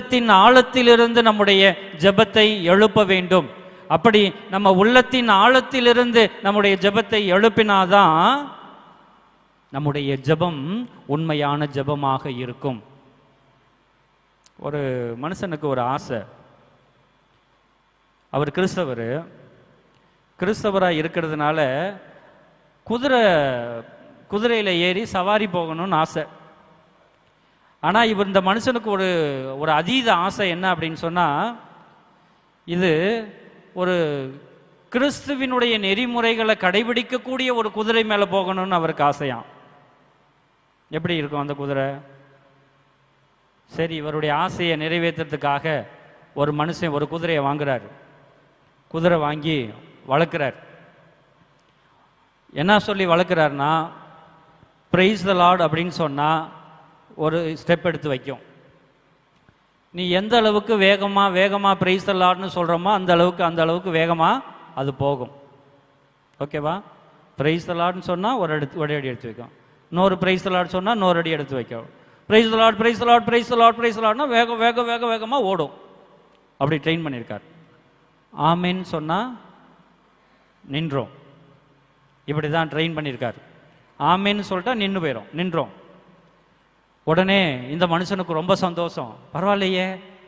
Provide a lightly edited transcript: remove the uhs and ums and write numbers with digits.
உள்ளத்தின் ஆழத்திலிருந்து நம்முடைய ஜெபத்தை எழுப்ப வேண்டும். அப்படி நம்ம உள்ளத்தின் ஆழத்திலிருந்து நம்முடைய ஜெபத்தை எழுப்பினாதான் நம்முடைய ஜெபம் உண்மையான ஜெபமாக இருக்கும். ஒரு மனுஷனுக்கு ஒரு ஆசை, அவர் கிறிஸ்தவராக இருக்கிறதுனால குதிரையில் ஏறி சவாரி போகணும்னு ஆசை. ஆனால் இந்த மனுஷனுக்கு ஒரு அதீத ஆசை என்ன அப்படின்னு சொன்னால், இது ஒரு கிறிஸ்துவினுடைய நெறிமுறைகளை கடைபிடிக்கக்கூடிய ஒரு குதிரை மேலே போகணும்னு அவருக்கு ஆசையாம். எப்படி இருக்கும் அந்த குதிரை? சரி, இவருடைய ஆசையை நிறைவேற்றுறதுக்காக ஒரு மனுஷன் ஒரு குதிரையை வாங்குறாரு. குதிரை வாங்கி வளர்க்குறார். என்ன சொல்லி வளர்க்குறாருன்னா, பிரைஸ் த லார்ட் அப்படின்னு சொன்னால் ஒரு ஸ்டெப் எடுத்து வைக்கும். நீ எந்த அளவுக்கு வேகமாக பிரைஸ் த லார்ட்னு சொல்கிறோமோ அந்த அளவுக்கு வேகமாக அது போகும். ஓகேவா? பிரைஸ் த லார்ட்னு சொன்னால் ஒரு அடி எடுத்து வைக்கும். இன்னொரு பிரைஸ் த லார்ட் சொன்னால் இன்னொரு அடி எடுத்து வைக்கும். Praise the lord praise the lord praise the lord praise the லார்ட்னா வேகமாக ஓடும். அப்படி ட்ரெயின் பண்ணியிருக்கார். ஆமேன்னு சொன்னால் நின்றோம். இப்படி தான் ட்ரெயின் பண்ணியிருக்கார். ஆமேன்னு சொல்லிட்டா நின்றோம். உடனே இந்த மனுஷனுக்கு ரொம்ப சந்தோஷம். பரவாயில்லையே,